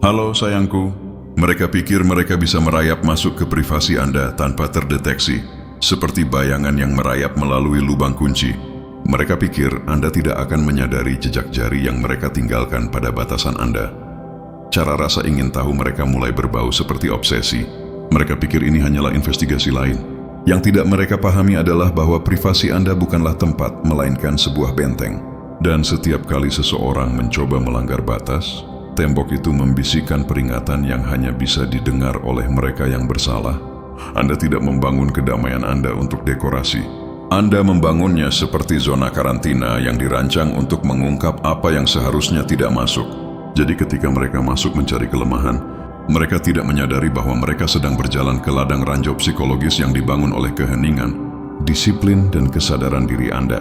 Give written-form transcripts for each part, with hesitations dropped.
Halo sayangku, mereka pikir mereka bisa merayap masuk ke privasi Anda tanpa terdeteksi, seperti bayangan yang merayap melalui lubang kunci. Mereka pikir Anda tidak akan menyadari jejak jari yang mereka tinggalkan pada batasan Anda. Cara rasa ingin tahu mereka mulai berbau seperti obsesi. Mereka pikir ini hanyalah investigasi lain. Yang tidak mereka pahami adalah bahwa privasi Anda bukanlah tempat, melainkan sebuah benteng. Dan setiap kali seseorang mencoba melanggar batas, tembok itu membisikkan peringatan yang hanya bisa didengar oleh mereka yang bersalah. Anda tidak membangun kedamaian Anda untuk dekorasi. Anda membangunnya seperti zona karantina yang dirancang untuk mengungkap apa yang seharusnya tidak masuk. Jadi ketika mereka masuk mencari kelemahan, mereka tidak menyadari bahwa mereka sedang berjalan ke ladang ranjau psikologis yang dibangun oleh keheningan, disiplin, dan kesadaran diri Anda.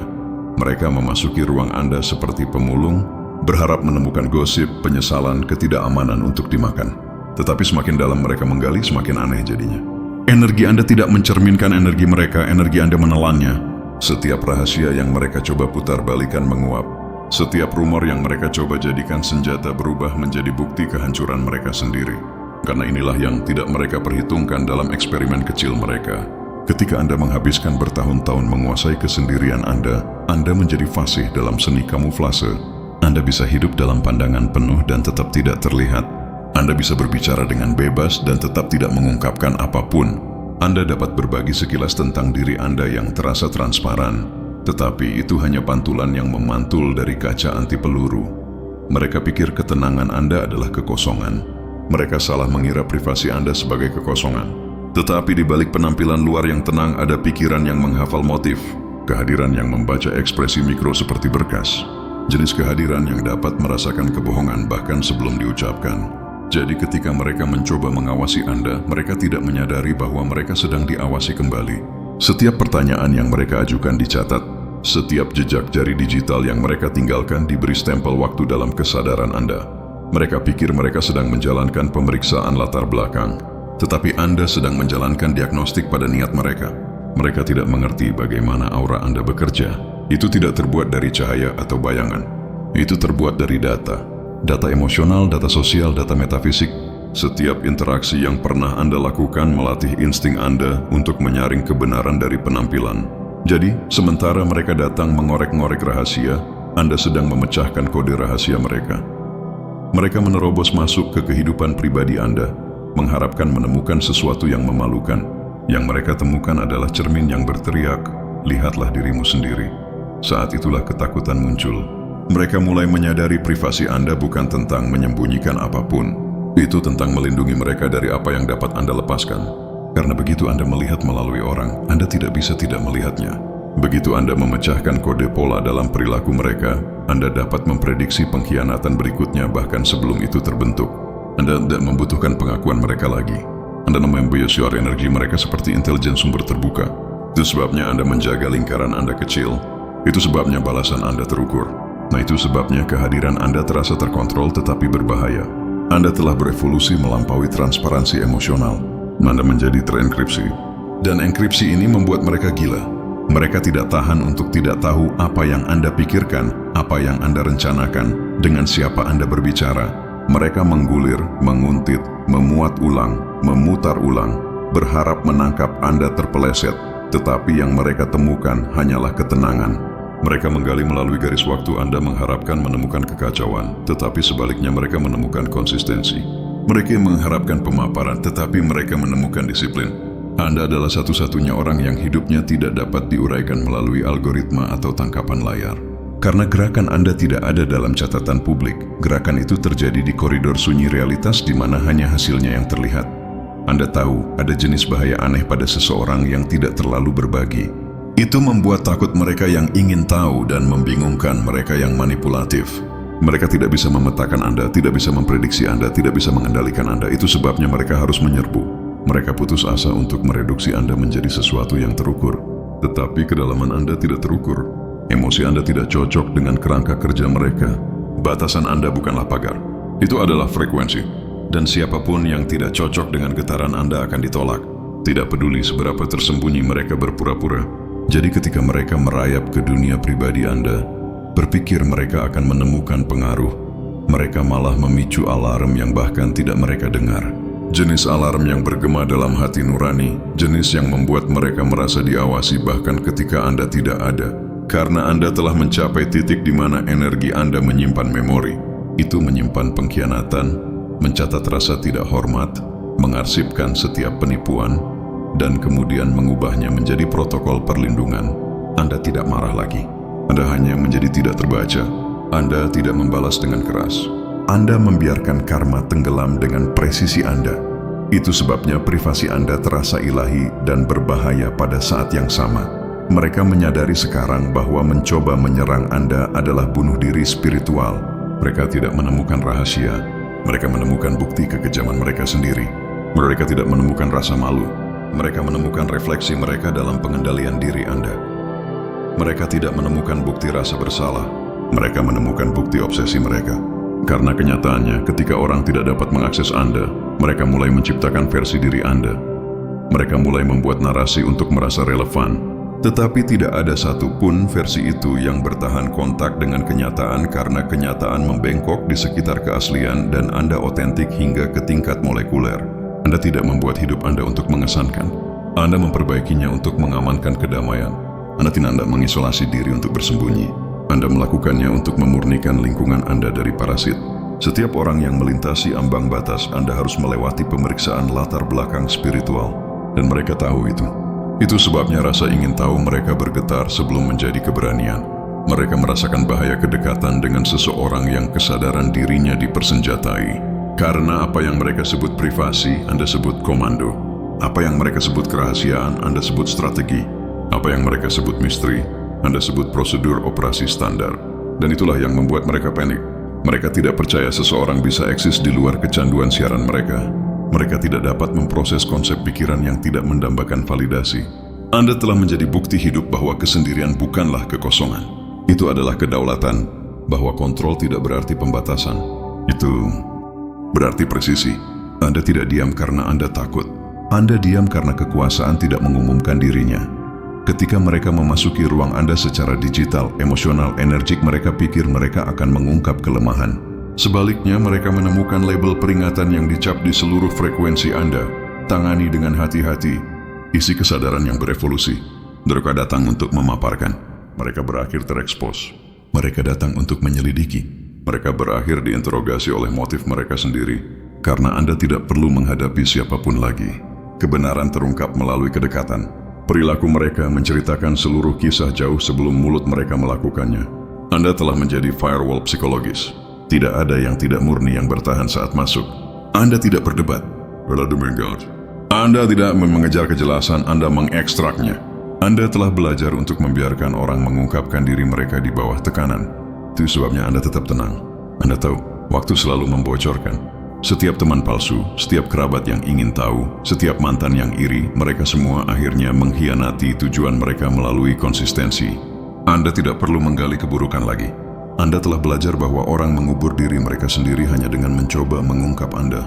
Mereka memasuki ruang Anda seperti pemulung, berharap menemukan gosip, penyesalan, ketidakamanan untuk dimakan. Tetapi semakin dalam mereka menggali, semakin aneh jadinya. Energi Anda tidak mencerminkan energi mereka, energi Anda menelannya. Setiap rahasia yang mereka coba putar balikan menguap. Setiap rumor yang mereka coba jadikan senjata berubah menjadi bukti kehancuran mereka sendiri. Karena inilah yang tidak mereka perhitungkan dalam eksperimen kecil mereka. Ketika Anda menghabiskan bertahun-tahun menguasai kesendirian Anda menjadi fasih dalam seni kamuflase. Anda bisa hidup dalam pandangan penuh dan tetap tidak terlihat. Anda bisa berbicara dengan bebas dan tetap tidak mengungkapkan apapun. Anda dapat berbagi sekilas tentang diri Anda yang terasa transparan, tetapi itu hanya pantulan yang memantul dari kaca anti peluru. Mereka pikir ketenangan Anda adalah kekosongan. Mereka salah mengira privasi Anda sebagai kekosongan. Tetapi di balik penampilan luar yang tenang ada pikiran yang menghafal motif, kehadiran yang membaca ekspresi mikro seperti berkas. Jenis kehadiran yang dapat merasakan kebohongan bahkan sebelum diucapkan. Jadi ketika mereka mencoba mengawasi Anda, mereka tidak menyadari bahwa mereka sedang diawasi kembali. Setiap pertanyaan yang mereka ajukan dicatat. Setiap jejak jari digital yang mereka tinggalkan diberi stempel waktu dalam kesadaran Anda. Mereka pikir mereka sedang menjalankan pemeriksaan latar belakang. Tetapi Anda sedang menjalankan diagnostik pada niat mereka. Mereka tidak mengerti bagaimana aura Anda bekerja. Itu tidak terbuat dari cahaya atau bayangan. Itu terbuat dari data. Data emosional, data sosial, data metafisik. Setiap interaksi yang pernah Anda lakukan melatih insting Anda untuk menyaring kebenaran dari penampilan. Jadi, sementara mereka datang mengorek-ngorek rahasia, Anda sedang memecahkan kode rahasia mereka. Mereka menerobos masuk ke kehidupan pribadi Anda, mengharapkan menemukan sesuatu yang memalukan. Yang mereka temukan adalah cermin yang berteriak, "Lihatlah dirimu sendiri." Saat itulah ketakutan muncul. Mereka mulai menyadari privasi Anda bukan tentang menyembunyikan apapun. Itu tentang melindungi mereka dari apa yang dapat Anda lepaskan. Karena begitu Anda melihat melalui orang, Anda tidak bisa tidak melihatnya. Begitu Anda memecahkan kode pola dalam perilaku mereka, Anda dapat memprediksi pengkhianatan berikutnya bahkan sebelum itu terbentuk. Anda tidak membutuhkan pengakuan mereka lagi. Anda membiasiar energi mereka seperti intelijen sumber terbuka. Itu sebabnya Anda menjaga lingkaran Anda kecil. Itu sebabnya balasan Anda terukur. Nah, itu sebabnya kehadiran Anda terasa terkontrol tetapi berbahaya. Anda telah berevolusi melampaui transparansi emosional. Anda menjadi terenkripsi. Dan enkripsi ini membuat mereka gila. Mereka tidak tahan untuk tidak tahu apa yang Anda pikirkan, apa yang Anda rencanakan, dengan siapa Anda berbicara. Mereka menggulir, menguntit, memuat ulang, memutar ulang, berharap menangkap Anda terpeleset, tetapi yang mereka temukan hanyalah ketenangan. Mereka menggali melalui garis waktu Anda mengharapkan menemukan kekacauan, tetapi sebaliknya mereka menemukan konsistensi. Mereka mengharapkan pemaparan, tetapi mereka menemukan disiplin. Anda adalah satu-satunya orang yang hidupnya tidak dapat diuraikan melalui algoritma atau tangkapan layar. Karena gerakan Anda tidak ada dalam catatan publik, gerakan itu terjadi di koridor sunyi realitas di mana hanya hasilnya yang terlihat. Anda tahu ada jenis bahaya aneh pada seseorang yang tidak terlalu berbagi. Itu membuat takut mereka yang ingin tahu dan membingungkan mereka yang manipulatif. Mereka tidak bisa memetakan Anda, tidak bisa memprediksi Anda, tidak bisa mengendalikan Anda. Itu sebabnya mereka harus menyerbu. Mereka putus asa untuk mereduksi Anda menjadi sesuatu yang terukur. Tetapi kedalaman Anda tidak terukur. Emosi Anda tidak cocok dengan kerangka kerja mereka. Batasan Anda bukanlah pagar. Itu adalah frekuensi. Dan siapapun yang tidak cocok dengan getaran Anda akan ditolak. Tidak peduli seberapa tersembunyi mereka berpura-pura. Jadi ketika mereka merayap ke dunia pribadi Anda, berpikir mereka akan menemukan pengaruh. Mereka malah memicu alarm yang bahkan tidak mereka dengar. Jenis alarm yang bergema dalam hati nurani, jenis yang membuat mereka merasa diawasi bahkan ketika Anda tidak ada. Karena Anda telah mencapai titik di mana energi Anda menyimpan memori. Itu menyimpan pengkhianatan, mencatat rasa tidak hormat, mengarsipkan setiap penipuan, dan kemudian mengubahnya menjadi protokol perlindungan. Anda tidak marah lagi. Anda hanya menjadi tidak terbaca. Anda tidak membalas dengan keras. Anda membiarkan karma tenggelam dengan presisi Anda. Itu sebabnya privasi Anda terasa ilahi dan berbahaya pada saat yang sama. Mereka menyadari sekarang bahwa mencoba menyerang Anda adalah bunuh diri spiritual. Mereka tidak menemukan rahasia. Mereka menemukan bukti kekejaman mereka sendiri. Mereka tidak menemukan rasa malu. Mereka menemukan refleksi mereka dalam pengendalian diri Anda. Mereka tidak menemukan bukti rasa bersalah. Mereka menemukan bukti obsesi mereka. Karena kenyataannya, ketika orang tidak dapat mengakses Anda, mereka mulai menciptakan versi diri Anda. Mereka mulai membuat narasi untuk merasa relevan. Tetapi tidak ada satupun versi itu yang bertahan kontak dengan kenyataan karena kenyataan membengkok di sekitar keaslian dan Anda otentik hingga ke tingkat molekuler. Anda tidak membuat hidup Anda untuk mengesankan. Anda memperbaikinya untuk mengamankan kedamaian. Anda tidak mengisolasi diri untuk bersembunyi. Anda melakukannya untuk memurnikan lingkungan Anda dari parasit. Setiap orang yang melintasi ambang batas, Anda harus melewati pemeriksaan latar belakang spiritual. Dan mereka tahu itu. Itu sebabnya rasa ingin tahu mereka bergetar sebelum menjadi keberanian. Mereka merasakan bahaya kedekatan dengan seseorang yang kesadaran dirinya dipersenjatai. Karena apa yang mereka sebut privasi, Anda sebut komando. Apa yang mereka sebut kerahasiaan, Anda sebut strategi. Apa yang mereka sebut misteri, Anda sebut prosedur operasi standar. Dan itulah yang membuat mereka panik. Mereka tidak percaya seseorang bisa eksis di luar kecanduan siaran mereka. Mereka tidak dapat memproses konsep pikiran yang tidak mendambakan validasi. Anda telah menjadi bukti hidup bahwa kesendirian bukanlah kekosongan. Itu adalah kedaulatan, bahwa kontrol tidak berarti pembatasan. Itu berarti presisi. Anda tidak diam karena Anda takut. Anda diam karena kekuasaan tidak mengumumkan dirinya. Ketika mereka memasuki ruang Anda secara digital, emosional, energik, mereka pikir mereka akan mengungkap kelemahan. Sebaliknya, mereka menemukan label peringatan yang dicap di seluruh frekuensi Anda. Tangani dengan hati-hati. Isi kesadaran yang berevolusi. Mereka datang untuk memaparkan. Mereka berakhir terekspos. Mereka datang untuk menyelidiki. Mereka berakhir diinterogasi oleh motif mereka sendiri. Karena Anda tidak perlu menghadapi siapapun lagi. Kebenaran terungkap melalui kedekatan. Perilaku mereka menceritakan seluruh kisah jauh sebelum mulut mereka melakukannya. Anda telah menjadi firewall psikologis. Tidak ada yang tidak murni yang bertahan saat masuk. Anda tidak berdebat. Anda tidak mengejar kejelasan, Anda mengekstraknya. Anda telah belajar untuk membiarkan orang mengungkapkan diri mereka di bawah tekanan. Itu sebabnya Anda tetap tenang. Anda tahu, waktu selalu membocorkan. Setiap teman palsu, setiap kerabat yang ingin tahu, setiap mantan yang iri, mereka semua akhirnya mengkhianati tujuan mereka melalui konsistensi. Anda tidak perlu menggali keburukan lagi. Anda telah belajar bahwa orang mengubur diri mereka sendiri hanya dengan mencoba mengungkap Anda.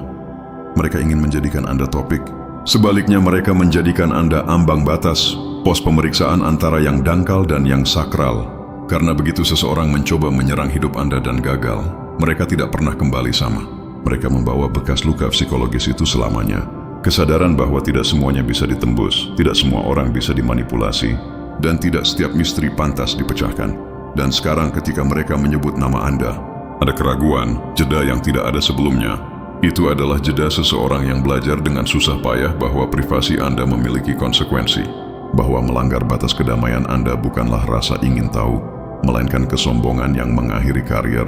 Mereka ingin menjadikan Anda topik. Sebaliknya mereka menjadikan Anda ambang batas, pos pemeriksaan antara yang dangkal dan yang sakral. Karena begitu seseorang mencoba menyerang hidup Anda dan gagal, mereka tidak pernah kembali sama. Mereka membawa bekas luka psikologis itu selamanya. Kesadaran bahwa tidak semuanya bisa ditembus, tidak semua orang bisa dimanipulasi, dan tidak setiap misteri pantas dipecahkan. Dan sekarang ketika mereka menyebut nama Anda, ada keraguan, jeda yang tidak ada sebelumnya. Itu adalah jeda seseorang yang belajar dengan susah payah bahwa privasi Anda memiliki konsekuensi. Bahwa melanggar batas kedamaian Anda bukanlah rasa ingin tahu, melainkan kesombongan yang mengakhiri karier.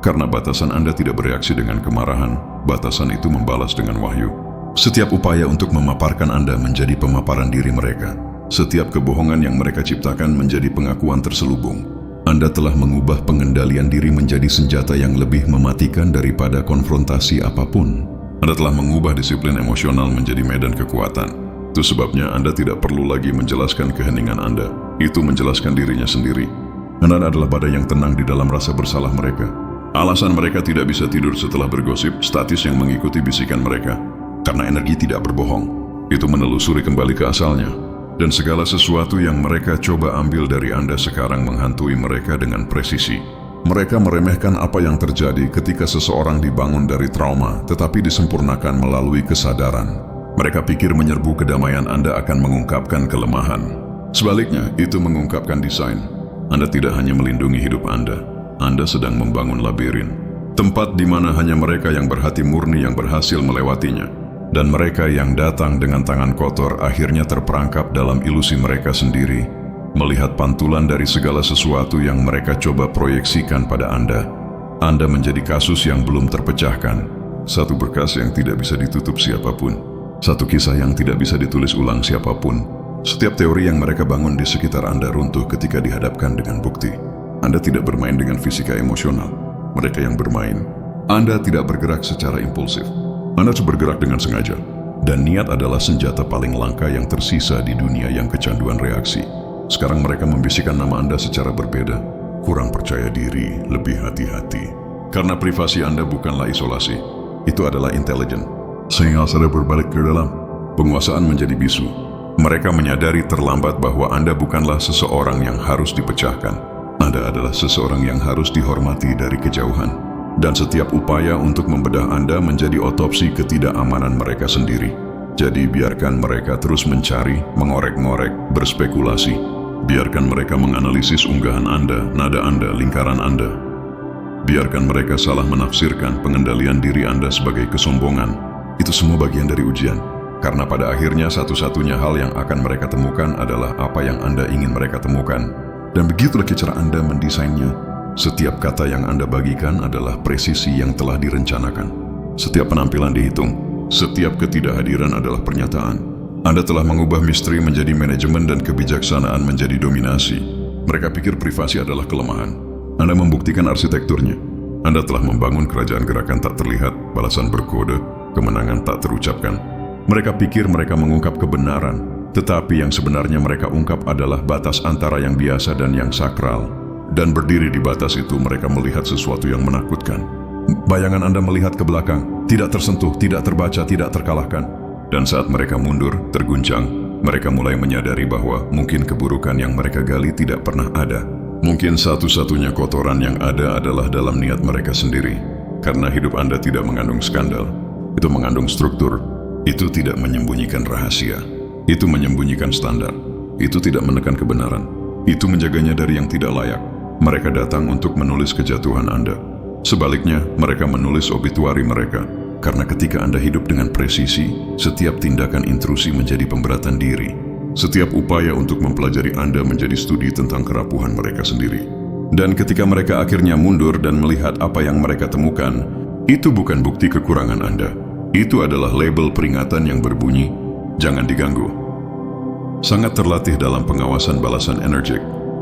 Karena batasan Anda tidak bereaksi dengan kemarahan, batasan itu membalas dengan wahyu. Setiap upaya untuk memaparkan Anda menjadi pemaparan diri mereka. Setiap kebohongan yang mereka ciptakan menjadi pengakuan terselubung. Anda telah mengubah pengendalian diri menjadi senjata yang lebih mematikan daripada konfrontasi apapun. Anda telah mengubah disiplin emosional menjadi medan kekuatan. Itu sebabnya Anda tidak perlu lagi menjelaskan keheningan Anda. Itu menjelaskan dirinya sendiri. Anda adalah badai yang tenang di dalam rasa bersalah mereka. Alasan mereka tidak bisa tidur setelah bergosip, statis yang mengikuti bisikan mereka. Karena energi tidak berbohong. Itu menelusuri kembali ke asalnya. Dan segala sesuatu yang mereka coba ambil dari Anda sekarang menghantui mereka dengan presisi. Mereka meremehkan apa yang terjadi ketika seseorang dibangun dari trauma, tetapi disempurnakan melalui kesadaran. Mereka pikir menyerbu kedamaian Anda akan mengungkapkan kelemahan. Sebaliknya, itu mengungkapkan desain. Anda tidak hanya melindungi hidup Anda sedang membangun labirin. Tempat di mana hanya mereka yang berhati murni yang berhasil melewatinya. Dan mereka yang datang dengan tangan kotor akhirnya terperangkap dalam ilusi mereka sendiri, melihat pantulan dari segala sesuatu yang mereka coba proyeksikan pada Anda. Anda menjadi kasus yang belum terpecahkan, satu berkas yang tidak bisa ditutup siapapun, satu kisah yang tidak bisa ditulis ulang siapapun. Setiap teori yang mereka bangun di sekitar Anda runtuh ketika dihadapkan dengan bukti. Anda tidak bermain dengan fisika emosional, mereka yang bermain. Anda tidak bergerak secara impulsif, Anda bergerak dengan sengaja. Dan niat adalah senjata paling langka yang tersisa di dunia yang kecanduan reaksi. Sekarang mereka membisikkan nama Anda secara berbeda. Kurang percaya diri, lebih hati-hati. Karena privasi Anda bukanlah isolasi, itu adalah intelijen. Sehingga Anda berbalik ke dalam, penguasaan menjadi bisu. Mereka menyadari terlambat bahwa Anda bukanlah seseorang yang harus dipecahkan. Anda adalah seseorang yang harus dihormati dari kejauhan. Dan setiap upaya untuk membedah Anda menjadi otopsi ketidakamanan mereka sendiri. Jadi biarkan mereka terus mencari, mengorek-ngorek, berspekulasi. Biarkan mereka menganalisis unggahan Anda, nada Anda, lingkaran Anda. Biarkan mereka salah menafsirkan pengendalian diri Anda sebagai kesombongan. Itu semua bagian dari ujian. Karena pada akhirnya satu-satunya hal yang akan mereka temukan adalah apa yang Anda ingin mereka temukan. Dan begitulah cara Anda mendesainnya. Setiap kata yang Anda bagikan adalah presisi yang telah direncanakan. Setiap penampilan dihitung. Setiap ketidakhadiran adalah pernyataan. Anda telah mengubah misteri menjadi manajemen dan kebijaksanaan menjadi dominasi. Mereka pikir privasi adalah kelemahan. Anda membuktikan arsitekturnya. Anda telah membangun kerajaan gerakan tak terlihat, balasan berkode, kemenangan tak terucapkan. Mereka pikir mereka mengungkap kebenaran, tetapi yang sebenarnya mereka ungkap adalah batas antara yang biasa dan yang sakral. Dan berdiri di batas itu mereka melihat sesuatu yang menakutkan. Bayangan Anda melihat ke belakang, tidak tersentuh, tidak terbaca, tidak terkalahkan. Dan saat mereka mundur, terguncang, mereka mulai menyadari bahwa mungkin keburukan yang mereka gali tidak pernah ada. Mungkin satu-satunya kotoran yang ada adalah dalam niat mereka sendiri. Karena hidup Anda tidak mengandung skandal, itu mengandung struktur. Itu tidak menyembunyikan rahasia. Itu menyembunyikan standar. Itu tidak menekan kebenaran. Itu menjaganya dari yang tidak layak. Mereka datang untuk menulis kejatuhan Anda. Sebaliknya, mereka menulis obituari mereka. Karena ketika Anda hidup dengan presisi, setiap tindakan intrusi menjadi pemberatan diri. Setiap upaya untuk mempelajari Anda menjadi studi tentang kerapuhan mereka sendiri. Dan ketika mereka akhirnya mundur dan melihat apa yang mereka temukan, itu bukan bukti kekurangan Anda. Itu adalah label peringatan yang berbunyi, jangan diganggu. Sangat terlatih dalam pengawasan balasan energik.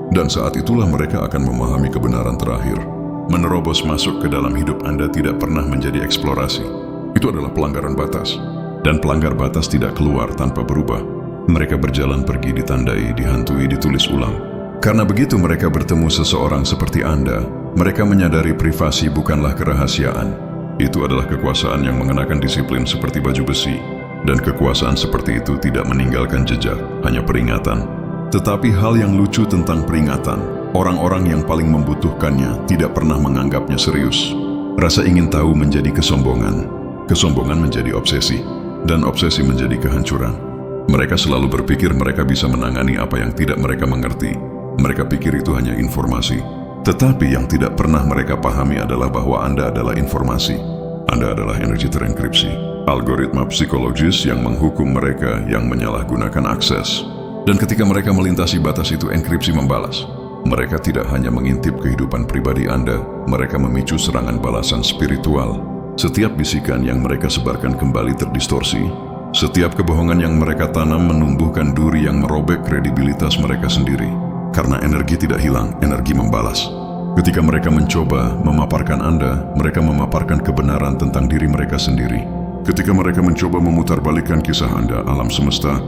Dan saat itulah mereka akan memahami kebenaran terakhir. Menerobos masuk ke dalam hidup Anda tidak pernah menjadi eksplorasi. Itu adalah pelanggaran batas. Dan pelanggar batas tidak keluar tanpa berubah. Mereka berjalan pergi ditandai, dihantui, ditulis ulang. Karena begitu mereka bertemu seseorang seperti Anda, mereka menyadari privasi bukanlah kerahasiaan. Itu adalah kekuasaan yang mengenakan disiplin seperti baju besi. Dan kekuasaan seperti itu tidak meninggalkan jejak, hanya peringatan. Tetapi hal yang lucu tentang peringatan, orang-orang yang paling membutuhkannya tidak pernah menganggapnya serius. Rasa ingin tahu menjadi kesombongan, kesombongan menjadi obsesi, dan obsesi menjadi kehancuran. Mereka selalu berpikir mereka bisa menangani apa yang tidak mereka mengerti. Mereka pikir itu hanya informasi. Tetapi yang tidak pernah mereka pahami adalah bahwa Anda adalah informasi. Anda adalah energi terenkripsi. Algoritma psikologis yang menghukum mereka yang menyalahgunakan akses. Dan ketika mereka melintasi batas itu, enkripsi membalas. Mereka tidak hanya mengintip kehidupan pribadi Anda, mereka memicu serangan balasan spiritual. Setiap bisikan yang mereka sebarkan kembali terdistorsi. Setiap kebohongan yang mereka tanam menumbuhkan duri yang merobek kredibilitas mereka sendiri. Karena energi tidak hilang, energi membalas. Ketika mereka mencoba memaparkan Anda, mereka memaparkan kebenaran tentang diri mereka sendiri. Ketika mereka mencoba memutarbalikkan kisah Anda, alam semesta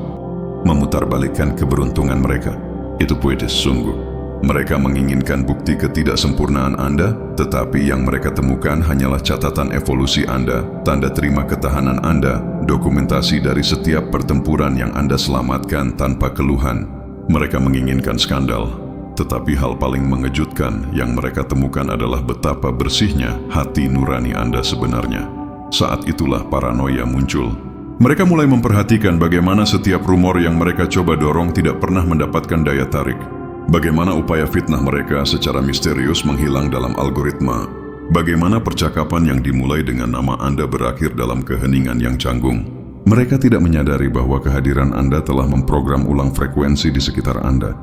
memutarbalikkan keberuntungan mereka. Itu puitis sungguh. Mereka menginginkan bukti ketidaksempurnaan Anda, tetapi yang mereka temukan hanyalah catatan evolusi Anda, tanda terima ketahanan Anda, dokumentasi dari setiap pertempuran yang Anda selamatkan tanpa keluhan. Mereka menginginkan skandal, Tetapi hal paling mengejutkan yang mereka temukan adalah betapa bersihnya hati nurani Anda sebenarnya. Saat itulah paranoia muncul. Mereka mulai memperhatikan bagaimana setiap rumor yang mereka coba dorong tidak pernah mendapatkan daya tarik. Bagaimana upaya fitnah mereka secara misterius menghilang dalam algoritma. Bagaimana percakapan yang dimulai dengan nama Anda berakhir dalam keheningan yang canggung. Mereka tidak menyadari bahwa kehadiran Anda telah memprogram ulang frekuensi di sekitar Anda.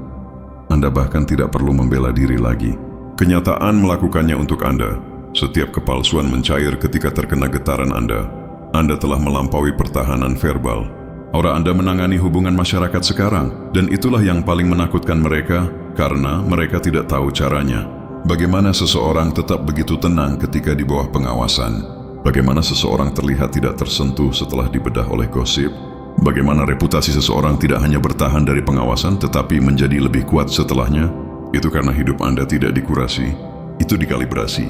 Anda bahkan tidak perlu membela diri lagi. Kenyataan melakukannya untuk Anda. Setiap kepalsuan mencair ketika terkena getaran Anda. Anda telah melampaui pertahanan verbal. Aura Anda menangani hubungan masyarakat sekarang, dan itulah yang paling menakutkan mereka, karena mereka tidak tahu caranya. Bagaimana seseorang tetap begitu tenang ketika di bawah pengawasan? Bagaimana seseorang terlihat tidak tersentuh setelah dibedah oleh gosip? Bagaimana reputasi seseorang tidak hanya bertahan dari pengawasan tetapi menjadi lebih kuat setelahnya? Itu karena hidup Anda tidak dikurasi, itu dikalibrasi.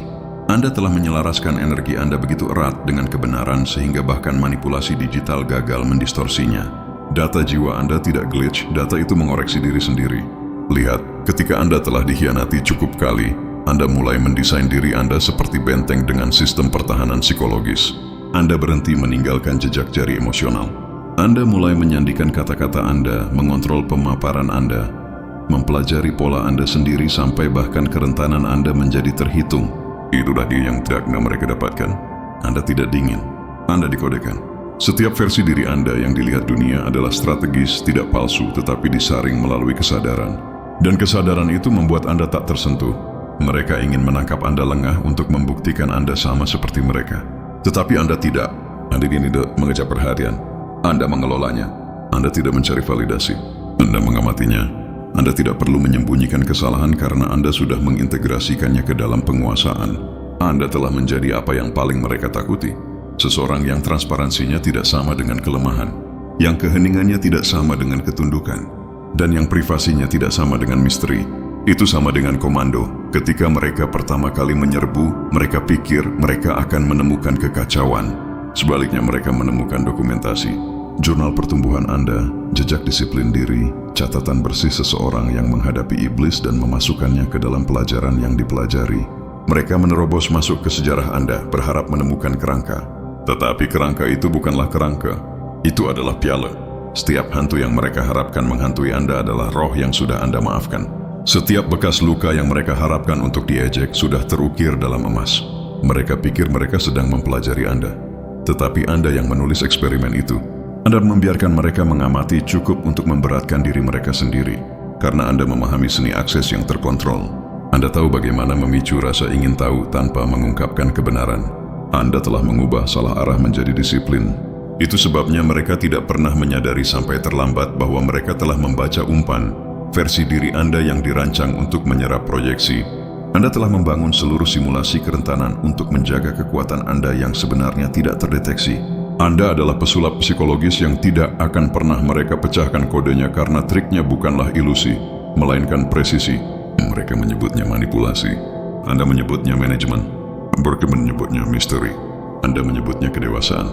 Anda telah menyelaraskan energi Anda begitu erat dengan kebenaran sehingga bahkan manipulasi digital gagal mendistorsinya. Data jiwa Anda tidak glitch, data itu mengoreksi diri sendiri. Lihat, ketika Anda telah dikhianati cukup kali, Anda mulai mendesain diri Anda seperti benteng dengan sistem pertahanan psikologis. Anda berhenti meninggalkan jejak jari emosional. Anda mulai menyandikan kata-kata Anda, mengontrol pemaparan Anda, mempelajari pola Anda sendiri sampai bahkan kerentanan Anda menjadi terhitung. Itulah dia yang tidak mereka dapatkan. Anda tidak dingin, Anda dikodekan. Setiap versi diri Anda yang dilihat dunia adalah strategis, tidak palsu, tetapi disaring melalui kesadaran. Dan kesadaran itu membuat Anda tak tersentuh. Mereka ingin menangkap Anda lengah untuk membuktikan Anda sama seperti mereka. Tetapi Anda tidak. Anda tidak mengejar perhatian. Anda mengelolanya. Anda tidak mencari validasi. Anda mengamatinya. Anda tidak perlu menyembunyikan kesalahan karena Anda sudah mengintegrasikannya ke dalam penguasaan. Anda telah menjadi apa yang paling mereka takuti. Seseorang yang transparansinya tidak sama dengan kelemahan, yang keheningannya tidak sama dengan ketundukan, dan yang privasinya tidak sama dengan misteri. Itu sama dengan komando. Ketika mereka pertama kali menyerbu, mereka pikir mereka akan menemukan kekacauan. Sebaliknya mereka menemukan dokumentasi. Jurnal pertumbuhan Anda, jejak disiplin diri, catatan bersih seseorang yang menghadapi iblis dan memasukkannya ke dalam pelajaran yang dipelajari. Mereka menerobos masuk ke sejarah Anda, berharap menemukan kerangka. Tetapi kerangka itu bukanlah kerangka. Itu adalah piala. Setiap hantu yang mereka harapkan menghantui Anda adalah roh yang sudah Anda maafkan. Setiap bekas luka yang mereka harapkan untuk diejek sudah terukir dalam emas. Mereka pikir mereka sedang mempelajari Anda. Tetapi Anda yang menulis eksperimen itu. Anda membiarkan mereka mengamati cukup untuk memberatkan diri mereka sendiri. Karena Anda memahami seni akses yang terkontrol. Anda tahu bagaimana memicu rasa ingin tahu tanpa mengungkapkan kebenaran. Anda telah mengubah salah arah menjadi disiplin. Itu sebabnya mereka tidak pernah menyadari sampai terlambat bahwa mereka telah membaca umpan, versi diri Anda yang dirancang untuk menyerap proyeksi. Anda telah membangun seluruh simulasi kerentanan untuk menjaga kekuatan Anda yang sebenarnya tidak terdeteksi. Anda adalah pesulap psikologis yang tidak akan pernah mereka pecahkan kodenya karena triknya bukanlah ilusi, melainkan presisi. Mereka menyebutnya manipulasi. Anda menyebutnya manajemen. Mereka menyebutnya misteri. Anda menyebutnya kedewasaan.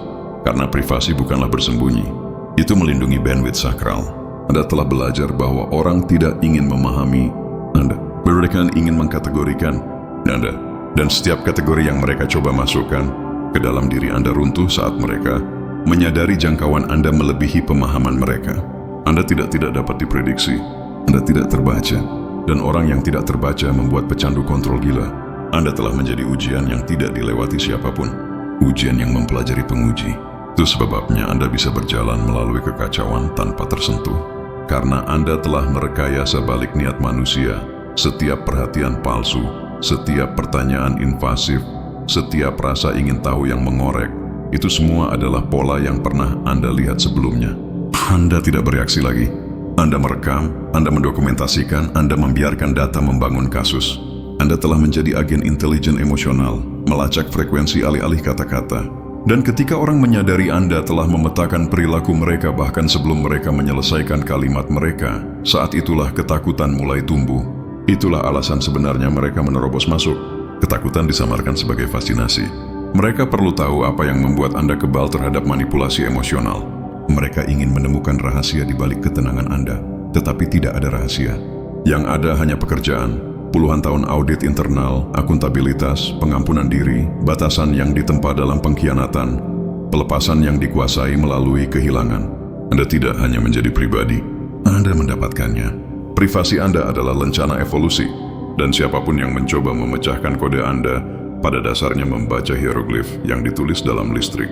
Karena privasi bukanlah bersembunyi. Itu melindungi bandwidth sakral. Anda telah belajar bahwa orang tidak ingin memahami Anda. Mereka ingin mengkategorikan Anda. Dan setiap kategori yang mereka coba masukkan ke dalam diri Anda runtuh saat mereka menyadari jangkauan Anda melebihi pemahaman mereka. Anda tidak dapat diprediksi. Anda tidak terbaca. Dan orang yang tidak terbaca membuat pecandu kontrol gila. Anda telah menjadi ujian yang tidak dilewati siapapun. Ujian yang mempelajari penguji. Itu sebabnya Anda bisa berjalan melalui kekacauan tanpa tersentuh. Karena Anda telah merekayasa balik niat manusia. Setiap perhatian palsu, setiap pertanyaan invasif, setiap rasa ingin tahu yang mengorek, itu semua adalah pola yang pernah Anda lihat sebelumnya. Anda tidak bereaksi lagi. Anda merekam, Anda mendokumentasikan, Anda membiarkan data membangun kasus. Anda telah menjadi agen intelijen emosional, melacak frekuensi alih-alih kata-kata. Dan ketika orang menyadari Anda telah memetakan perilaku mereka bahkan sebelum mereka menyelesaikan kalimat mereka, saat itulah ketakutan mulai tumbuh. Itulah alasan sebenarnya mereka menerobos masuk. Ketakutan disamarkan sebagai fascinasi. Mereka perlu tahu apa yang membuat Anda kebal terhadap manipulasi emosional. Mereka ingin menemukan rahasia di balik ketenangan Anda, tetapi tidak ada rahasia. Yang ada hanya pekerjaan, puluhan tahun audit internal, akuntabilitas, pengampunan diri, batasan yang ditempa dalam pengkhianatan, pelepasan yang dikuasai melalui kehilangan. Anda tidak hanya menjadi pribadi, Anda mendapatkannya. Privasi Anda adalah lencana evolusi, dan siapapun yang mencoba memecahkan kode Anda pada dasarnya membaca hieroglif yang ditulis dalam listrik.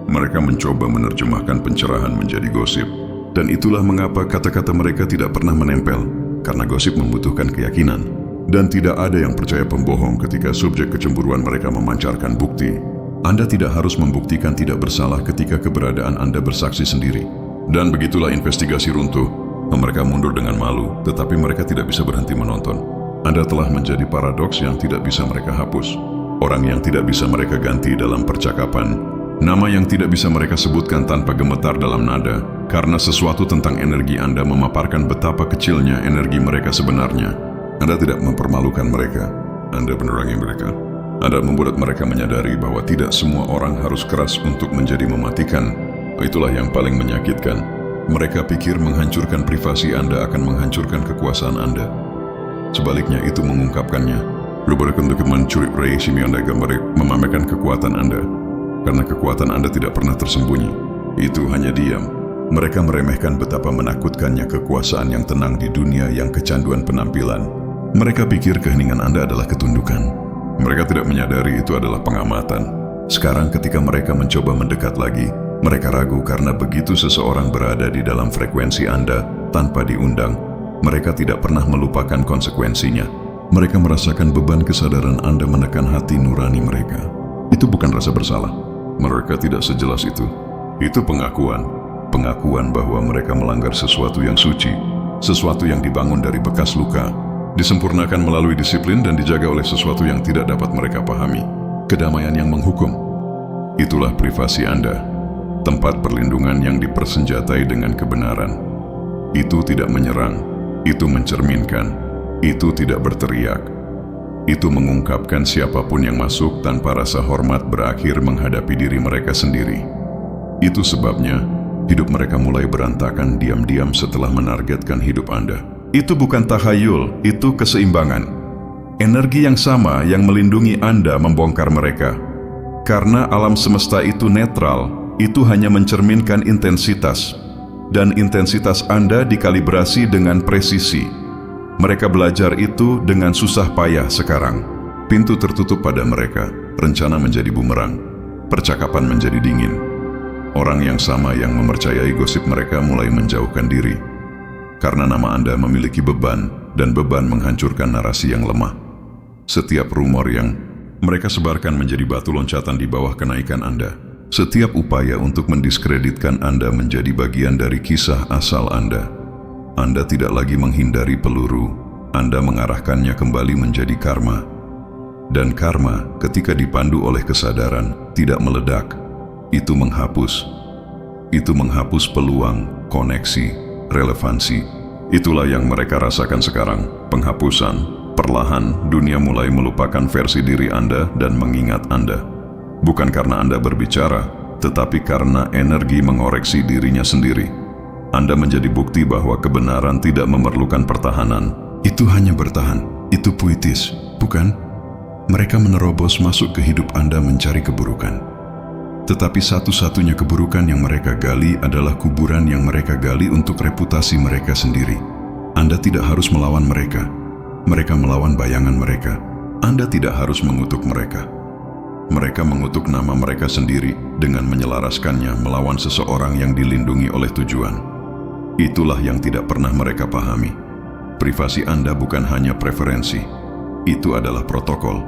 Mereka mencoba menerjemahkan pencerahan menjadi gosip, dan itulah mengapa kata-kata mereka tidak pernah menempel, karena gosip membutuhkan keyakinan. Dan tidak ada yang percaya pembohong ketika subjek kecemburuan mereka memancarkan bukti. Anda tidak harus membuktikan tidak bersalah ketika keberadaan Anda bersaksi sendiri. Dan begitulah investigasi runtuh. Mereka mundur dengan malu, tetapi mereka tidak bisa berhenti menonton. Anda telah menjadi paradoks yang tidak bisa mereka hapus. Orang yang tidak bisa mereka ganti dalam percakapan. Nama yang tidak bisa mereka sebutkan tanpa gemetar dalam nada. Karena sesuatu tentang energi Anda memaparkan betapa kecilnya energi mereka sebenarnya. Anda tidak mempermalukan mereka. Anda menerangi mereka. Anda membuat mereka menyadari bahwa tidak semua orang harus keras untuk menjadi mematikan. Itulah yang paling menyakitkan. Mereka pikir menghancurkan privasi Anda akan menghancurkan kekuasaan Anda. Sebaliknya itu mengungkapkannya. Luber untuk mencuri reaksi Anda gambar memamerkan kekuatan Anda. Karena kekuatan Anda tidak pernah tersembunyi. Itu hanya diam. Mereka meremehkan betapa menakutkannya kekuasaan yang tenang di dunia yang kecanduan penampilan. Mereka pikir keheningan Anda adalah ketundukan. Mereka tidak menyadari itu adalah pengamatan. Sekarang ketika mereka mencoba mendekat lagi, mereka ragu karena begitu seseorang berada di dalam frekuensi Anda tanpa diundang, mereka tidak pernah melupakan konsekuensinya. Mereka merasakan beban kesadaran Anda menekan hati nurani mereka. Itu bukan rasa bersalah. Mereka tidak sejelas itu. Itu pengakuan. Pengakuan bahwa mereka melanggar sesuatu yang suci, sesuatu yang dibangun dari bekas luka, disempurnakan melalui disiplin dan dijaga oleh sesuatu yang tidak dapat mereka pahami. Kedamaian yang menghukum. Itulah privasi Anda. Tempat perlindungan yang dipersenjatai dengan kebenaran. Itu tidak menyerang. Itu mencerminkan. Itu tidak berteriak. Itu mengungkapkan siapapun yang masuk tanpa rasa hormat berakhir menghadapi diri mereka sendiri. Itu sebabnya hidup mereka mulai berantakan diam-diam setelah menargetkan hidup Anda. Itu bukan tahayul, itu keseimbangan. Energi yang sama yang melindungi Anda membongkar mereka. Karena alam semesta itu netral, itu hanya mencerminkan intensitas. Dan intensitas Anda dikalibrasi dengan presisi. Mereka belajar itu dengan susah payah sekarang. Pintu tertutup pada mereka, rencana menjadi bumerang, percakapan menjadi dingin. Orang yang sama yang mempercayai gosip mereka mulai menjauhkan diri. Karena nama Anda memiliki beban, dan beban menghancurkan narasi yang lemah. Setiap rumor yang mereka sebarkan menjadi batu loncatan di bawah kenaikan Anda. Setiap upaya untuk mendiskreditkan Anda menjadi bagian dari kisah asal Anda. Anda tidak lagi menghindari peluru, Anda mengarahkannya kembali menjadi karma. Dan karma, ketika dipandu oleh kesadaran, tidak meledak. Itu menghapus. Itu menghapus peluang, koneksi, relevansi. Itulah yang mereka rasakan sekarang, penghapusan. Perlahan, dunia mulai melupakan versi diri Anda dan mengingat Anda. Bukan karena Anda berbicara, tetapi karena energi mengoreksi dirinya sendiri. Anda menjadi bukti bahwa kebenaran tidak memerlukan pertahanan. Itu hanya bertahan. Itu puitis, bukan? Mereka menerobos masuk ke hidup Anda mencari keburukan. Tetapi satu-satunya keburukan yang mereka gali adalah kuburan yang mereka gali untuk reputasi mereka sendiri. Anda tidak harus melawan mereka. Mereka melawan bayangan mereka. Anda tidak harus mengutuk mereka. Mereka mengutuk nama mereka sendiri dengan menyelaraskannya melawan seseorang yang dilindungi oleh tujuan. Itulah yang tidak pernah mereka pahami. Privasi Anda bukan hanya preferensi. Itu adalah protokol.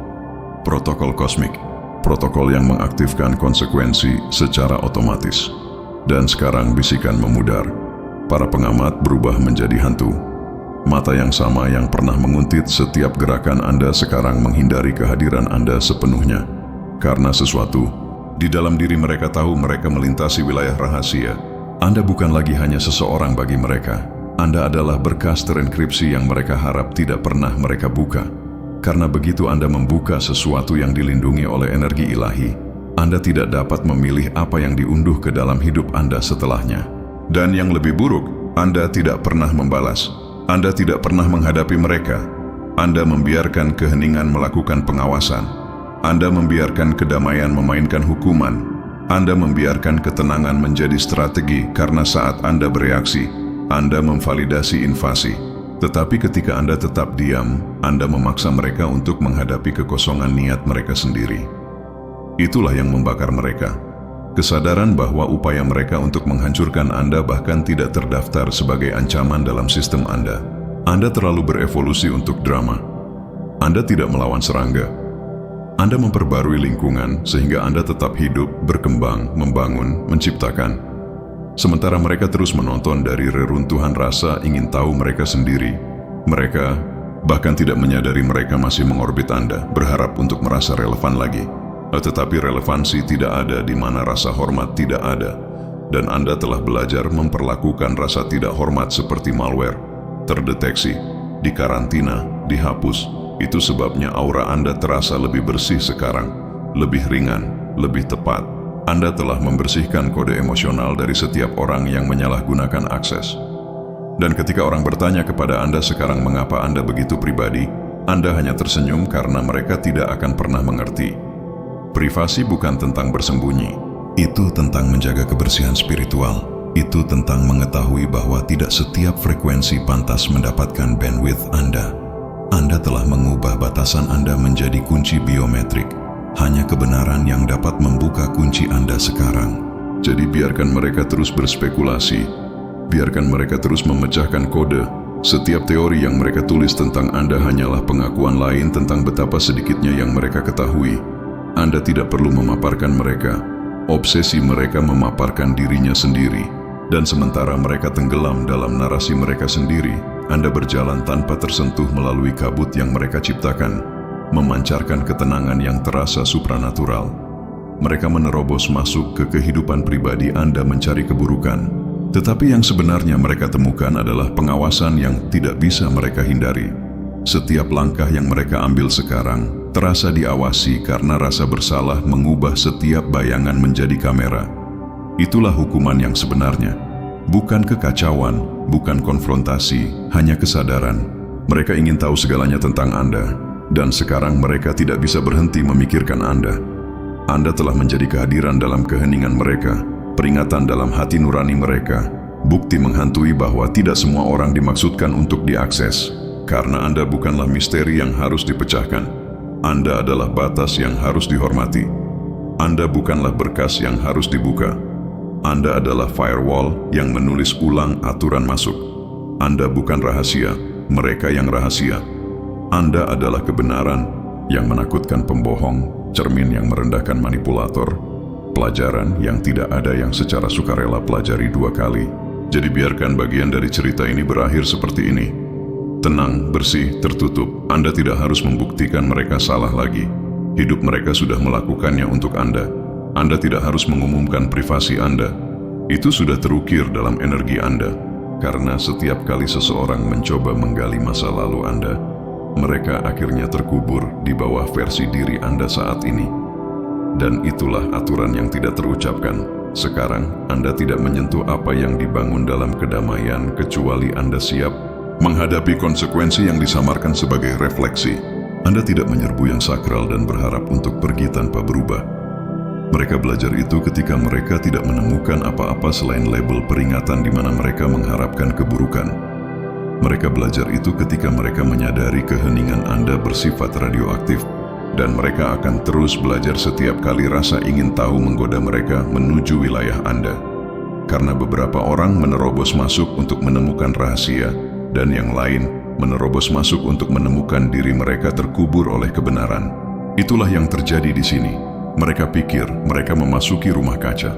Protokol kosmik. Protokol yang mengaktifkan konsekuensi secara otomatis. Dan sekarang bisikan memudar. Para pengamat berubah menjadi hantu. Mata yang sama yang pernah menguntit setiap gerakan Anda sekarang menghindari kehadiran Anda sepenuhnya. Karena sesuatu di dalam diri mereka tahu mereka melintasi wilayah rahasia. Anda bukan lagi hanya seseorang bagi mereka. Anda adalah berkas terenkripsi yang mereka harap tidak pernah mereka buka. Karena begitu Anda membuka sesuatu yang dilindungi oleh energi ilahi, Anda tidak dapat memilih apa yang diunduh ke dalam hidup Anda setelahnya. Dan yang lebih buruk, Anda tidak pernah membalas. Anda tidak pernah menghadapi mereka. Anda membiarkan keheningan melakukan pengawasan. Anda membiarkan kedamaian memainkan hukuman. Anda membiarkan ketenangan menjadi strategi karena saat Anda bereaksi, Anda memvalidasi invasi. Tetapi ketika Anda tetap diam, Anda memaksa mereka untuk menghadapi kekosongan niat mereka sendiri. Itulah yang membakar mereka. Kesadaran bahwa upaya mereka untuk menghancurkan Anda bahkan tidak terdaftar sebagai ancaman dalam sistem Anda. Anda terlalu berevolusi untuk drama. Anda tidak melawan serangga. Anda memperbarui lingkungan sehingga Anda tetap hidup, berkembang, membangun, menciptakan. Sementara mereka terus menonton dari reruntuhan rasa ingin tahu mereka sendiri. Mereka bahkan tidak menyadari mereka masih mengorbit Anda, berharap untuk merasa relevan lagi. Tetapi relevansi tidak ada di mana rasa hormat tidak ada. Dan Anda telah belajar memperlakukan rasa tidak hormat seperti malware. Terdeteksi, dikarantina, dihapus. Itu sebabnya aura Anda terasa lebih bersih sekarang, lebih ringan, lebih tepat. Anda telah membersihkan kode emosional dari setiap orang yang menyalahgunakan akses. Dan ketika orang bertanya kepada Anda sekarang mengapa Anda begitu pribadi, Anda hanya tersenyum karena mereka tidak akan pernah mengerti. Privasi bukan tentang bersembunyi. Itu tentang menjaga kebersihan spiritual. Itu tentang mengetahui bahwa tidak setiap frekuensi pantas mendapatkan bandwidth Anda. Anda telah mengubah batasan Anda menjadi kunci biometrik. Hanya kebenaran yang dapat membuka kunci Anda sekarang. Jadi biarkan mereka terus berspekulasi. Biarkan mereka terus memecahkan kode. Setiap teori yang mereka tulis tentang Anda hanyalah pengakuan lain tentang betapa sedikitnya yang mereka ketahui. Anda tidak perlu memaparkan mereka. Obsesi mereka memaparkan dirinya sendiri. Dan sementara mereka tenggelam dalam narasi mereka sendiri, Anda berjalan tanpa tersentuh melalui kabut yang mereka ciptakan, memancarkan ketenangan yang terasa supranatural. Mereka menerobos masuk ke kehidupan pribadi Anda mencari keburukan. Tetapi yang sebenarnya mereka temukan adalah pengawasan yang tidak bisa mereka hindari. Setiap langkah yang mereka ambil sekarang terasa diawasi karena rasa bersalah mengubah setiap bayangan menjadi kamera. Itulah hukuman yang sebenarnya. Bukan kekacauan, bukan konfrontasi, hanya kesadaran. Mereka ingin tahu segalanya tentang Anda, dan sekarang mereka tidak bisa berhenti memikirkan Anda. Anda telah menjadi kehadiran dalam keheningan mereka, peringatan dalam hati nurani mereka, bukti menghantui bahwa tidak semua orang dimaksudkan untuk diakses. Karena Anda bukanlah misteri yang harus dipecahkan. Anda adalah batas yang harus dihormati. Anda bukanlah berkas yang harus dibuka. Anda adalah firewall yang menulis ulang aturan masuk. Anda bukan rahasia, mereka yang rahasia. Anda adalah kebenaran yang menakutkan pembohong, cermin yang merendahkan manipulator, pelajaran yang tidak ada yang secara sukarela pelajari 2 kali. Jadi biarkan bagian dari cerita ini berakhir seperti ini. Tenang, bersih, tertutup. Anda tidak harus membuktikan mereka salah lagi. Hidup mereka sudah melakukannya untuk Anda. Anda tidak harus mengumumkan privasi Anda. Itu sudah terukir dalam energi Anda. Karena setiap kali seseorang mencoba menggali masa lalu Anda, mereka akhirnya terkubur di bawah versi diri Anda saat ini. Dan itulah aturan yang tidak terucapkan. Sekarang, Anda tidak menyentuh apa yang dibangun dalam kedamaian kecuali Anda siap menghadapi konsekuensi yang disamarkan sebagai refleksi. Anda tidak menyerbu yang sakral dan berharap untuk pergi tanpa berubah. Mereka belajar itu ketika mereka tidak menemukan apa-apa selain label peringatan di mana mereka mengharapkan keburukan. Mereka belajar itu ketika mereka menyadari keheningan Anda bersifat radioaktif, dan mereka akan terus belajar setiap kali rasa ingin tahu menggoda mereka menuju wilayah Anda. Karena beberapa orang menerobos masuk untuk menemukan rahasia, dan yang lain menerobos masuk untuk menemukan diri mereka terkubur oleh kebenaran. Itulah yang terjadi di sini. Mereka pikir mereka memasuki rumah kaca,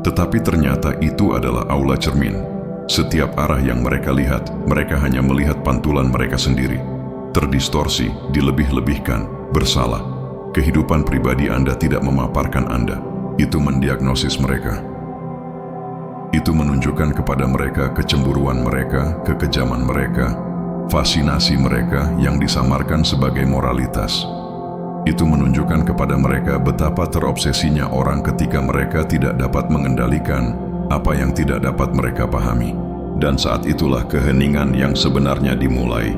tetapi ternyata itu adalah aula cermin. Setiap arah yang mereka lihat, mereka hanya melihat pantulan mereka sendiri. Terdistorsi, dilebih-lebihkan, bersalah. Kehidupan pribadi Anda tidak memaparkan Anda. Itu mendiagnosis mereka. Itu menunjukkan kepada mereka kecemburuan mereka, kekejaman mereka, fascinasi mereka yang disamarkan sebagai moralitas. Itu menunjukkan kepada mereka betapa terobsesinya orang ketika mereka tidak dapat mengendalikan apa yang tidak dapat mereka pahami. Dan saat itulah keheningan yang sebenarnya dimulai.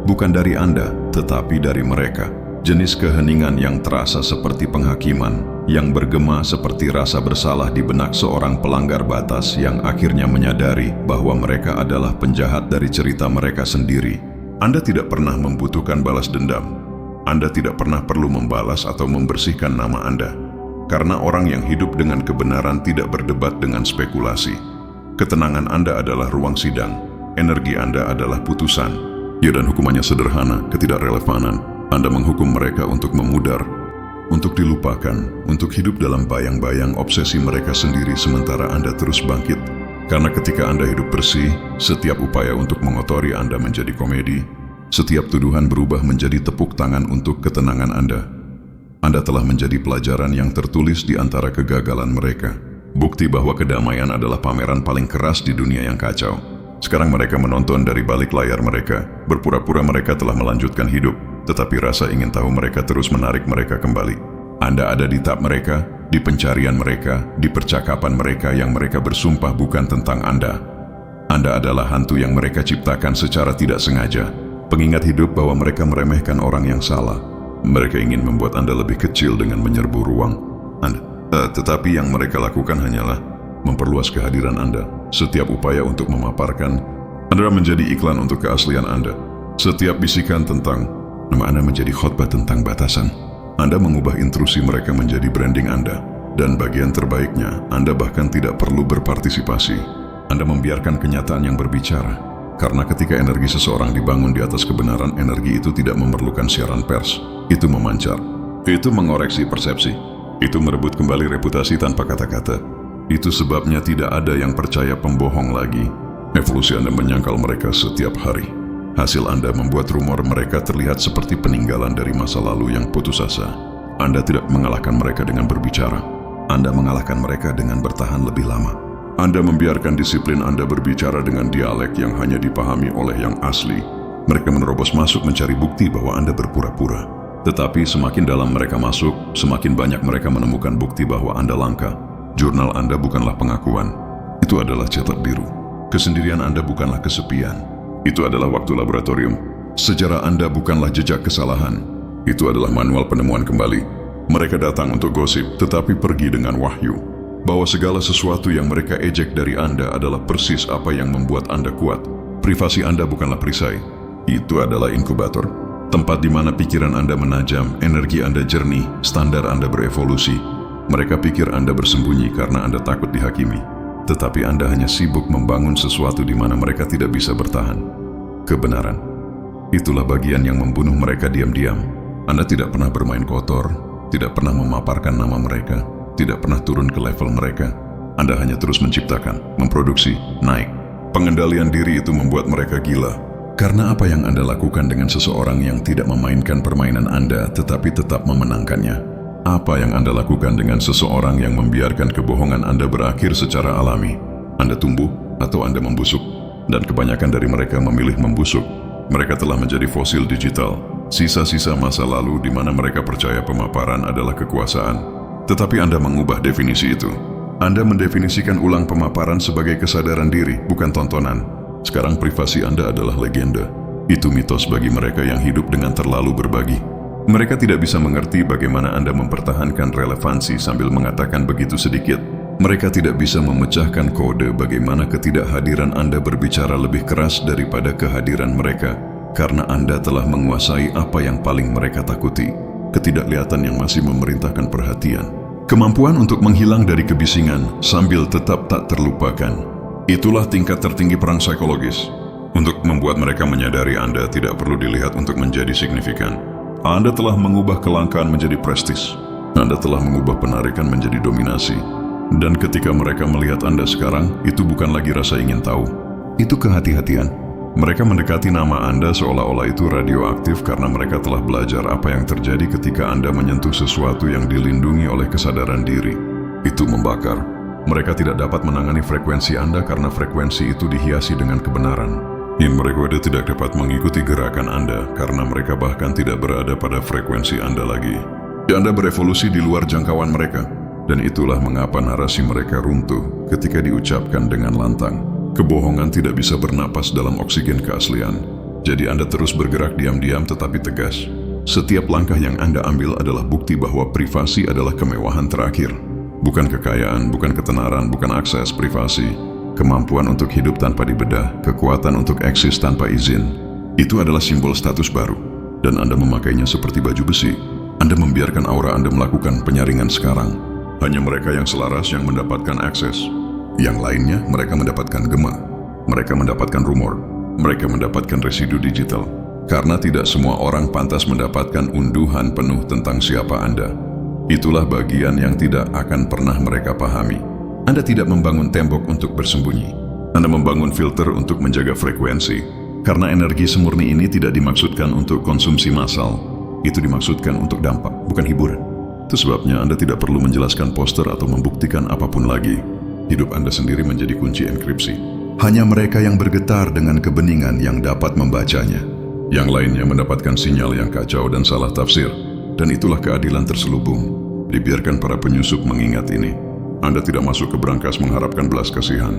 Bukan dari Anda, tetapi dari mereka. Jenis keheningan yang terasa seperti penghakiman, yang bergema seperti rasa bersalah di benak seorang pelanggar batas yang akhirnya menyadari bahwa mereka adalah penjahat dari cerita mereka sendiri. Anda tidak pernah membutuhkan balas dendam. Anda tidak pernah perlu membalas atau membersihkan nama Anda. Karena orang yang hidup dengan kebenaran tidak berdebat dengan spekulasi. Ketenangan Anda adalah ruang sidang. Energi Anda adalah putusan. Ya, dan hukumannya sederhana, ketidakrelevanan. Anda menghukum mereka untuk memudar, untuk dilupakan, untuk hidup dalam bayang-bayang obsesi mereka sendiri sementara Anda terus bangkit. Karena ketika Anda hidup bersih, setiap upaya untuk mengotori Anda menjadi komedi. Setiap tuduhan berubah menjadi tepuk tangan untuk ketenangan Anda. Anda telah menjadi pelajaran yang tertulis di antara kegagalan mereka. Bukti bahwa kedamaian adalah pameran paling keras di dunia yang kacau. Sekarang mereka menonton dari balik layar mereka, berpura-pura mereka telah melanjutkan hidup, tetapi rasa ingin tahu mereka terus menarik mereka kembali. Anda ada di tahap mereka, di pencarian mereka, di percakapan mereka yang mereka bersumpah bukan tentang Anda. Anda adalah hantu yang mereka ciptakan secara tidak sengaja, pengingat hidup bahwa mereka meremehkan orang yang salah. Mereka ingin membuat Anda lebih kecil dengan menyerbu ruang Anda. Tetapi yang mereka lakukan hanyalah memperluas kehadiran Anda. Setiap upaya untuk memaparkan Anda menjadi iklan untuk keaslian Anda. Setiap bisikan tentang nama Anda menjadi khotbah tentang batasan. Anda mengubah intrusi mereka menjadi branding Anda. Dan bagian terbaiknya, Anda bahkan tidak perlu berpartisipasi. Anda membiarkan kenyataan yang berbicara. Karena ketika energi seseorang dibangun di atas kebenaran, energi itu tidak memerlukan siaran pers. Itu memancar. Itu mengoreksi persepsi. Itu merebut kembali reputasi tanpa kata-kata. Itu sebabnya tidak ada yang percaya pembohong lagi. Evolusi Anda menyangkal mereka setiap hari. Hasil Anda membuat rumor mereka terlihat seperti peninggalan dari masa lalu yang putus asa. Anda tidak mengalahkan mereka dengan berbicara. Anda mengalahkan mereka dengan bertahan lebih lama. Anda membiarkan disiplin Anda berbicara dengan dialek yang hanya dipahami oleh yang asli. Mereka menerobos masuk mencari bukti bahwa Anda berpura-pura. Tetapi semakin dalam mereka masuk, semakin banyak mereka menemukan bukti bahwa Anda langka. Jurnal Anda bukanlah pengakuan. Itu adalah cetak biru. Kesendirian Anda bukanlah kesepian. Itu adalah waktu laboratorium. Sejarah Anda bukanlah jejak kesalahan. Itu adalah manual penemuan kembali. Mereka datang untuk gosip, tetapi pergi dengan wahyu. Bahwa segala sesuatu yang mereka ejek dari Anda adalah persis apa yang membuat Anda kuat. Privasi Anda bukanlah perisai. Itu adalah inkubator. Tempat di mana pikiran Anda menajam, energi Anda jernih, standar Anda berevolusi. Mereka pikir Anda bersembunyi karena Anda takut dihakimi. Tetapi Anda hanya sibuk membangun sesuatu di mana mereka tidak bisa bertahan. Kebenaran. Itulah bagian yang membunuh mereka diam-diam. Anda tidak pernah bermain kotor, tidak pernah memaparkan nama mereka, tidak pernah turun ke level mereka. Anda hanya terus menciptakan, memproduksi, naik. Pengendalian diri itu membuat mereka gila. Karena apa yang Anda lakukan dengan seseorang yang tidak memainkan permainan Anda tetapi tetap memenangkannya? Apa yang Anda lakukan dengan seseorang yang membiarkan kebohongan Anda berakhir secara alami? Anda tumbuh atau Anda membusuk? Dan kebanyakan dari mereka memilih membusuk. Mereka telah menjadi fosil digital, sisa-sisa masa lalu di mana mereka percaya pemaparan adalah kekuasaan. Tetapi Anda mengubah definisi itu. Anda mendefinisikan ulang pemaparan sebagai kesadaran diri, bukan tontonan. Sekarang privasi Anda adalah legenda. Itu mitos bagi mereka yang hidup dengan terlalu berbagi. Mereka tidak bisa mengerti bagaimana Anda mempertahankan relevansi sambil mengatakan begitu sedikit. Mereka tidak bisa memecahkan kode bagaimana ketidakhadiran Anda berbicara lebih keras daripada kehadiran mereka, karena Anda telah menguasai apa yang paling mereka takuti. Ketidaklihatan yang masih memerintahkan perhatian. Kemampuan untuk menghilang dari kebisingan sambil tetap tak terlupakan. Itulah tingkat tertinggi perang psikologis. Untuk membuat mereka menyadari Anda tidak perlu dilihat untuk menjadi signifikan. Anda telah mengubah kelangkaan menjadi prestis. Anda telah mengubah penarikan menjadi dominasi. Dan ketika mereka melihat Anda sekarang, itu bukan lagi rasa ingin tahu. Itu kehati-hatian. Mereka mendekati nama Anda seolah-olah itu radioaktif karena mereka telah belajar apa yang terjadi ketika Anda menyentuh sesuatu yang dilindungi oleh kesadaran diri. Itu membakar. Mereka tidak dapat menangani frekuensi Anda karena frekuensi itu dihiasi dengan kebenaran. Mereka tidak dapat mengikuti gerakan Anda karena mereka bahkan tidak berada pada frekuensi Anda lagi. Anda berevolusi di luar jangkauan mereka. Dan itulah mengapa narasi mereka runtuh ketika diucapkan dengan lantang. Kebohongan tidak bisa bernapas dalam oksigen keaslian. Jadi Anda terus bergerak diam-diam tetapi tegas. Setiap langkah yang Anda ambil adalah bukti bahwa privasi adalah kemewahan terakhir. Bukan kekayaan, bukan ketenaran, bukan akses privasi. Kemampuan untuk hidup tanpa dibedah, kekuatan untuk eksis tanpa izin. Itu adalah simbol status baru. Dan Anda memakainya seperti baju besi. Anda membiarkan aura Anda melakukan penyaringan sekarang. Hanya mereka yang selaras yang mendapatkan akses. Yang lainnya, mereka mendapatkan gema. Mereka mendapatkan rumor. Mereka mendapatkan residu digital. Karena tidak semua orang pantas mendapatkan unduhan penuh tentang siapa Anda. Itulah bagian yang tidak akan pernah mereka pahami. Anda tidak membangun tembok untuk bersembunyi. Anda membangun filter untuk menjaga frekuensi. Karena energi semurni ini tidak dimaksudkan untuk konsumsi massal. Itu dimaksudkan untuk dampak, bukan hiburan. Itu sebabnya Anda tidak perlu menjelaskan poster atau membuktikan apapun lagi. Hidup Anda sendiri menjadi kunci enkripsi. Hanya mereka yang bergetar dengan kebeningan yang dapat membacanya. Yang lainnya mendapatkan sinyal yang kacau dan salah tafsir. Dan itulah keadilan terselubung. Dibiarkan para penyusup mengingat ini. Anda tidak masuk ke brankas mengharapkan belas kasihan.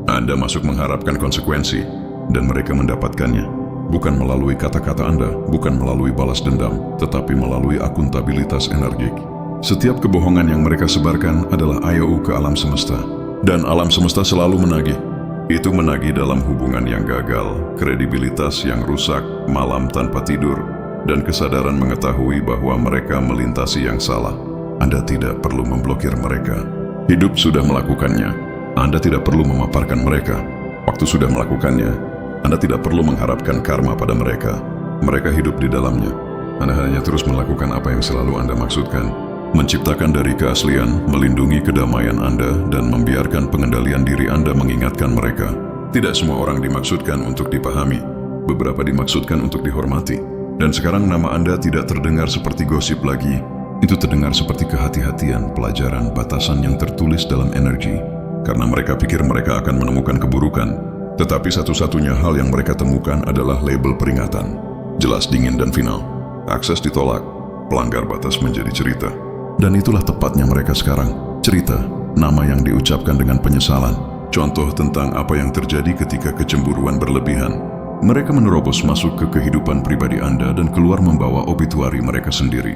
Anda masuk mengharapkan konsekuensi. Dan mereka mendapatkannya. Bukan melalui kata-kata Anda, bukan melalui balas dendam, tetapi melalui akuntabilitas energik. Setiap kebohongan yang mereka sebarkan adalah IOU ke alam semesta. Dan alam semesta selalu menagih. Itu menagih dalam hubungan yang gagal, kredibilitas yang rusak, malam tanpa tidur, dan kesadaran mengetahui bahwa mereka melintasi yang salah. Anda tidak perlu memblokir mereka. Hidup sudah melakukannya. Anda tidak perlu memaparkan mereka. Waktu sudah melakukannya. Anda tidak perlu mengharapkan karma pada mereka. Mereka hidup di dalamnya. Anda hanya terus melakukan apa yang selalu Anda maksudkan. Menciptakan dari keaslian, melindungi kedamaian Anda, dan membiarkan pengendalian diri Anda mengingatkan mereka. Tidak semua orang dimaksudkan untuk dipahami. Beberapa dimaksudkan untuk dihormati. Dan sekarang nama Anda tidak terdengar seperti gosip lagi. Itu terdengar seperti kehati-hatian, pelajaran, batasan yang tertulis dalam energi. Karena mereka pikir mereka akan menemukan keburukan. Tetapi satu-satunya hal yang mereka temukan adalah label peringatan. Jelas, dingin, dan final. Akses ditolak. Pelanggar batas menjadi cerita. Dan itulah tepatnya mereka sekarang. Cerita, nama yang diucapkan dengan penyesalan. Contoh tentang apa yang terjadi ketika kecemburuan berlebihan. Mereka menerobos masuk ke kehidupan pribadi Anda dan keluar membawa obituari mereka sendiri.